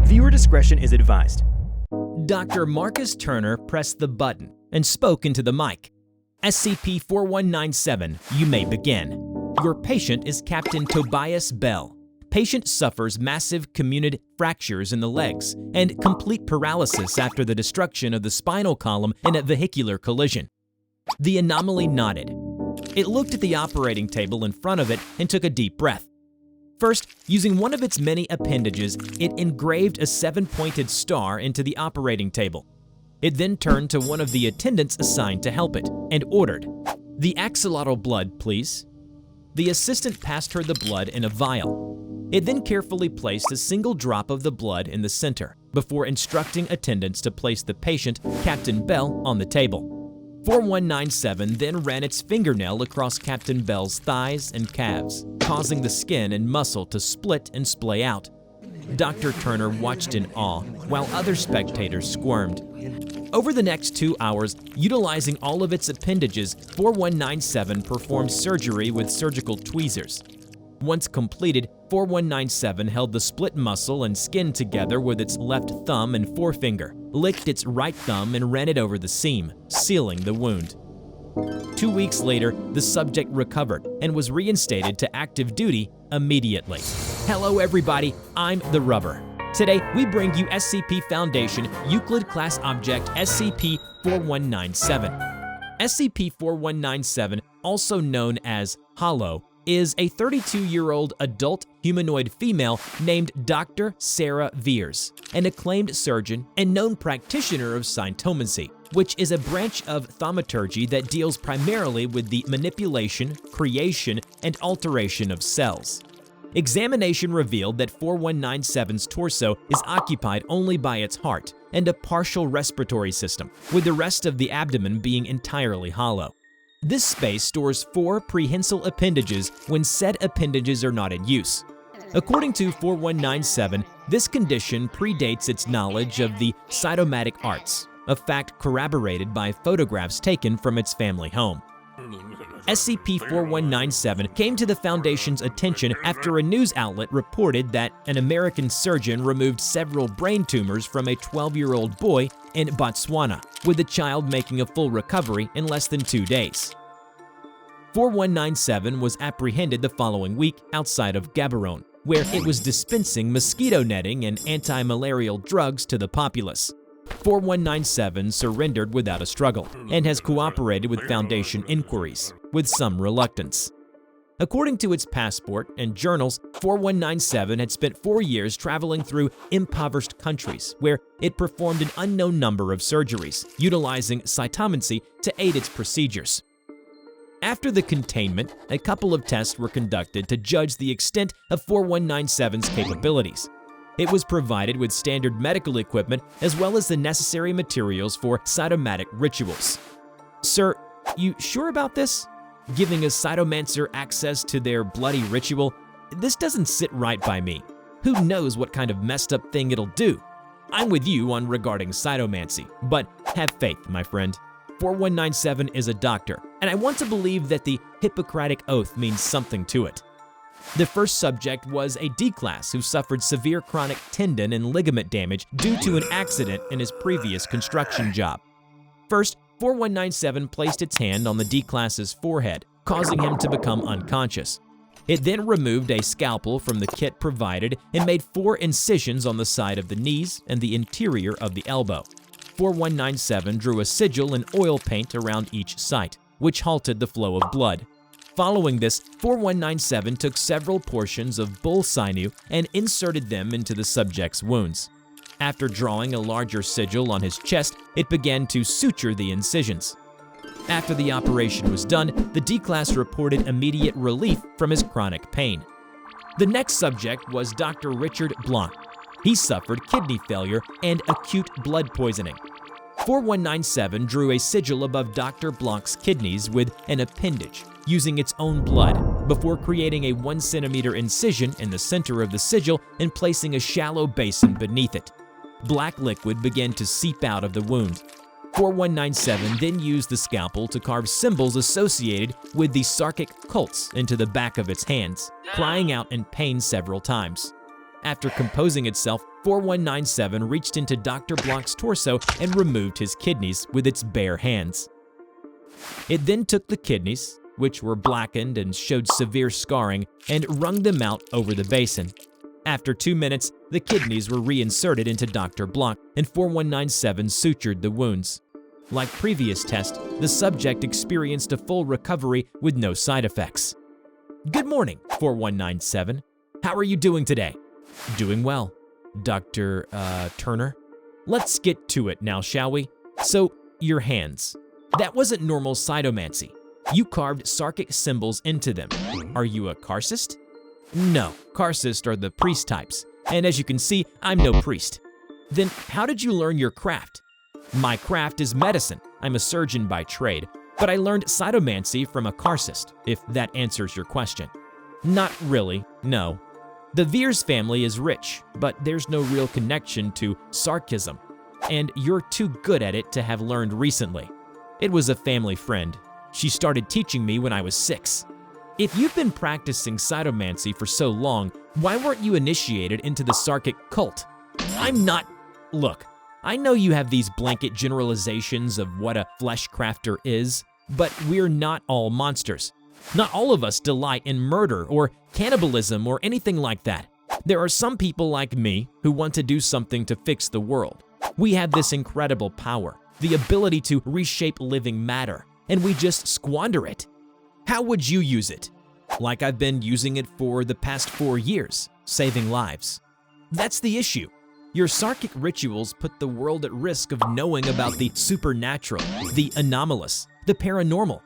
Viewer discretion is advised. Dr. Marcus Turner pressed the button and spoke into the mic. SCP-4197, you may begin. Your patient is Captain Tobias Bell. Patient suffers massive comminuted fractures in the legs and complete paralysis after the destruction of the spinal column in a vehicular collision. The anomaly nodded. It looked at the operating table in front of it and took a deep breath. First, using one of its many appendages, it engraved a 7-pointed star into the operating table. It then turned to one of the attendants assigned to help it and ordered, "The axolotl blood, please." The assistant passed her the blood in a vial. It then carefully placed a single drop of the blood in the center before instructing attendants to place the patient, Captain Bell, on the table. 4197 then ran its fingernail across Captain Bell's thighs and calves, causing the skin and muscle to split and splay out. Dr. Turner watched in awe, while other spectators squirmed. Over the next 2 hours, utilizing all of its appendages, 4197 performed surgery with surgical tweezers. Once completed, 4197 held the split muscle and skin together with its left thumb and forefinger, licked its right thumb and ran it over the seam, sealing the wound. 2 weeks later, the subject recovered and was reinstated to active duty immediately. Hello everybody, I'm TheRubber. Today, we bring you SCP Foundation EUCLID Class Object SCP-4197. SCP-4197, also known as Hollow, is a 32-year-old adult humanoid female named Dr. Sarah Veers, an acclaimed surgeon and known practitioner of Cytomancy, which is a branch of thaumaturgy that deals primarily with the manipulation, creation, and alteration of cells. Examination revealed that 4197's torso is occupied only by its heart and a partial respiratory system, with the rest of the abdomen being entirely hollow. This space stores 4 prehensile appendages when said appendages are not in use. According to 4197, this condition predates its knowledge of the cytomatic arts, a fact corroborated by photographs taken from its family home. SCP-4197 came to the Foundation's attention after a news outlet reported that an American surgeon removed several brain tumors from a 12-year-old boy in Botswana, with the child making a full recovery in less than 2 days. 4197 was apprehended the following week outside of Gaborone, where it was dispensing mosquito netting and anti-malarial drugs to the populace. 4197 surrendered without a struggle and has cooperated with Foundation inquiries, with some reluctance. According to its passport and journals, 4197 had spent 4 years traveling through impoverished countries where it performed an unknown number of surgeries, utilizing Cytomancy to aid its procedures. After the containment, a couple of tests were conducted to judge the extent of 4197's capabilities. It was provided with standard medical equipment as well as the necessary materials for cytomatic rituals. Sir, you sure about this? Giving a cytomancer access to their bloody ritual? This doesn't sit right by me. Who knows what kind of messed up thing it'll do? I'm with you on regarding cytomancy, but have faith, my friend. 4197 is a doctor, and I want to believe that the Hippocratic Oath means something to it. The first subject was a D-class who suffered severe chronic tendon and ligament damage due to an accident in his previous construction job. First, 4197 placed its hand on the D-class's forehead, causing him to become unconscious. It then removed a scalpel from the kit provided and made 4 incisions on the side of the knees and the interior of the elbow. 4197 drew a sigil in oil paint around each site, which halted the flow of blood. Following this, 4197 took several portions of bull sinew and inserted them into the subject's wounds. After drawing a larger sigil on his chest, it began to suture the incisions. After the operation was done, the D-class reported immediate relief from his chronic pain. The next subject was Dr. Richard Blanc. He suffered kidney failure and acute blood poisoning. 4197 drew a sigil above Dr. Blanc's kidneys with an appendage, using its own blood, before creating a 1 centimeter incision in the center of the sigil and placing a shallow basin beneath it. Black liquid began to seep out of the wound. 4197 then used the scalpel to carve symbols associated with the Sarkic cults into the back of its hands, crying out in pain several times. After composing itself, 4197 reached into Dr. Block's torso and removed his kidneys with its bare hands. It then took the kidneys, which were blackened and showed severe scarring, and wrung them out over the basin. After 2 minutes, the kidneys were reinserted into Dr. Block, and 4197 sutured the wounds. Like previous tests, the subject experienced a full recovery with no side effects. Good morning, 4197. How are you doing today? Doing well, Dr. Turner. Let's get to it now, shall we? So, your hands. That wasn't normal cytomancy. You carved sarkic symbols into them. Are you a carcist? No, carcists are the priest types, and as you can see, I'm no priest. Then how did you learn your craft? My craft is medicine. I'm a surgeon by trade, but I learned cytomancy from a carcist, if that answers your question. Not really, no. The Veers family is rich, but there's no real connection to sarcasm, and you're too good at it to have learned recently. It was a family friend. She started teaching me when I was 6. If you've been practicing cytomancy for so long, why weren't you initiated into the sarkic cult? Look, I know you have these blanket generalizations of what a flesh crafter is, but we're not all monsters. Not all of us delight in murder or cannibalism or anything like that. There are some people like me who want to do something to fix the world. We have this incredible power, the ability to reshape living matter, and we just squander it. How would you use it? Like I've been using it for the past 4 years, saving lives. That's the issue. Your sarkic rituals put the world at risk of knowing about the supernatural, the anomalous, the paranormal.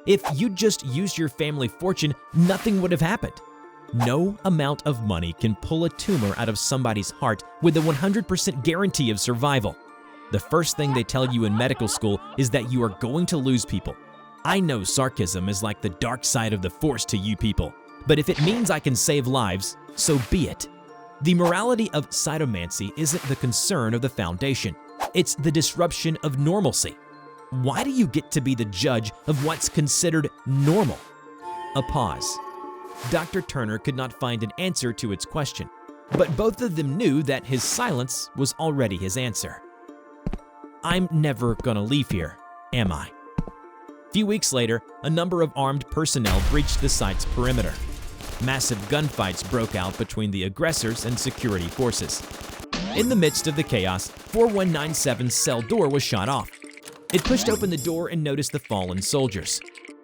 If you'd just used your family fortune, nothing would have happened. No amount of money can pull a tumor out of somebody's heart with a 100% guarantee of survival. The first thing they tell you in medical school is that you are going to lose people. I know sarcasm is like the dark side of the force to you people, but if it means I can save lives, so be it. The morality of cytomancy isn't the concern of the Foundation. It's the disruption of normalcy. Why do you get to be the judge of what's considered normal? A pause. Dr. Turner could not find an answer to its question, but both of them knew that his silence was already his answer. I'm never gonna leave here, am I? A few weeks later, a number of armed personnel breached the site's perimeter. Massive gunfights broke out between the aggressors and security forces. In the midst of the chaos, 4197's cell door was shot off. It pushed open the door and noticed the fallen soldiers.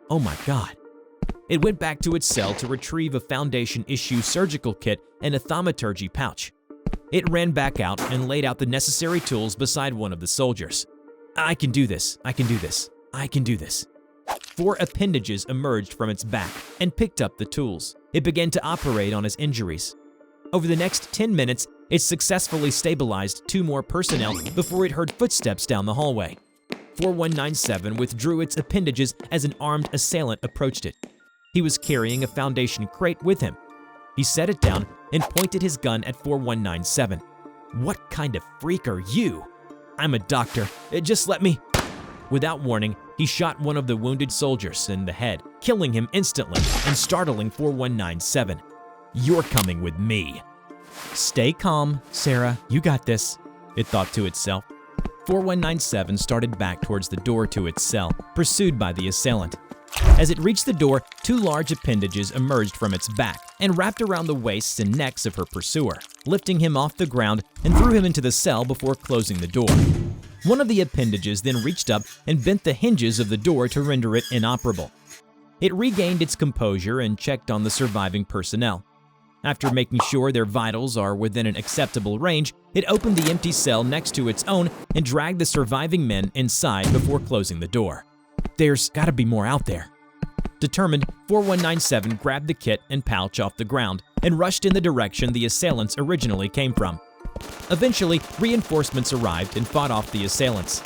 Oh my God. It went back to its cell to retrieve a Foundation-issue surgical kit and a thaumaturgy pouch. It ran back out and laid out the necessary tools beside one of the soldiers. I can do this, I can do this, I can do this. 4 appendages emerged from its back and picked up the tools. It began to operate on his injuries. Over the next 10 minutes, it successfully stabilized 2 more personnel before it heard footsteps down the hallway. 4197 withdrew its appendages as an armed assailant approached it. He was carrying a Foundation crate with him. He set it down and pointed his gun at 4197. What kind of freak are you? I'm a doctor. Just let me... Without warning, he shot one of the wounded soldiers in the head, killing him instantly and startling 4197. You're coming with me. Stay calm, Sarah. You got this, it thought to itself. 4197 started back towards the door to its cell, pursued by the assailant. As it reached the door, 2 large appendages emerged from its back and wrapped around the waists and necks of her pursuer, lifting him off the ground and threw him into the cell before closing the door. One of the appendages then reached up and bent the hinges of the door to render it inoperable. It regained its composure and checked on the surviving personnel. After making sure their vitals are within an acceptable range, it opened the empty cell next to its own and dragged the surviving men inside before closing the door. There's gotta be more out there. Determined, 4197 grabbed the kit and pouch off the ground and rushed in the direction the assailants originally came from. Eventually, reinforcements arrived and fought off the assailants.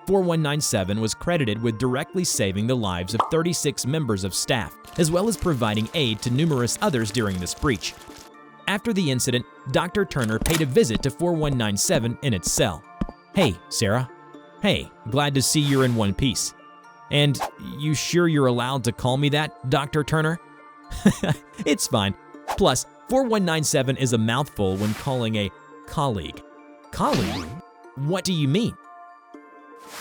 4197 was credited with directly saving the lives of 36 members of staff, as well as providing aid to numerous others during this breach. After the incident, Dr. Turner paid a visit to 4197 in its cell. Hey, Sarah. Hey, glad to see you're in one piece. And you sure you're allowed to call me that, Dr. Turner? It's fine. Plus, 4197 is a mouthful when calling a colleague. Colleague? What do you mean?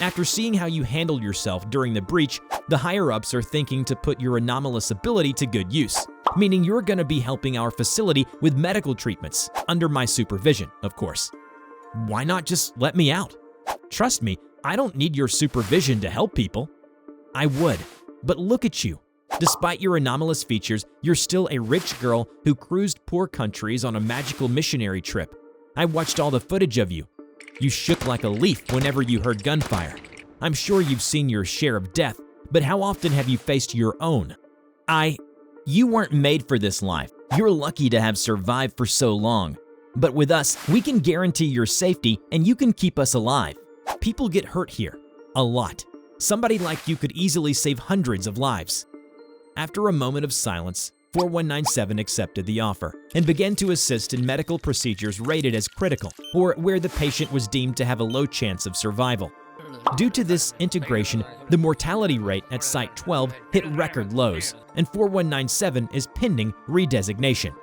After seeing how you handled yourself during the breach, the higher-ups are thinking to put your anomalous ability to good use, meaning you're going to be helping our facility with medical treatments, under my supervision, of course. Why not just let me out? Trust me, I don't need your supervision to help people. I would, but look at you. Despite your anomalous features, you're still a rich girl who cruised poor countries on a magical missionary trip. I watched all the footage of you. You shook like a leaf whenever you heard gunfire. I'm sure you've seen your share of death, but how often have you faced your own? You weren't made for this life. You're lucky to have survived for so long. But with us, we can guarantee your safety and you can keep us alive. People get hurt here. A lot. Somebody like you could easily save hundreds of lives. After a moment of silence, 4197 accepted the offer and began to assist in medical procedures rated as critical or where the patient was deemed to have a low chance of survival. Due to this integration, the mortality rate at Site 12 hit record lows, and 4197 is pending redesignation.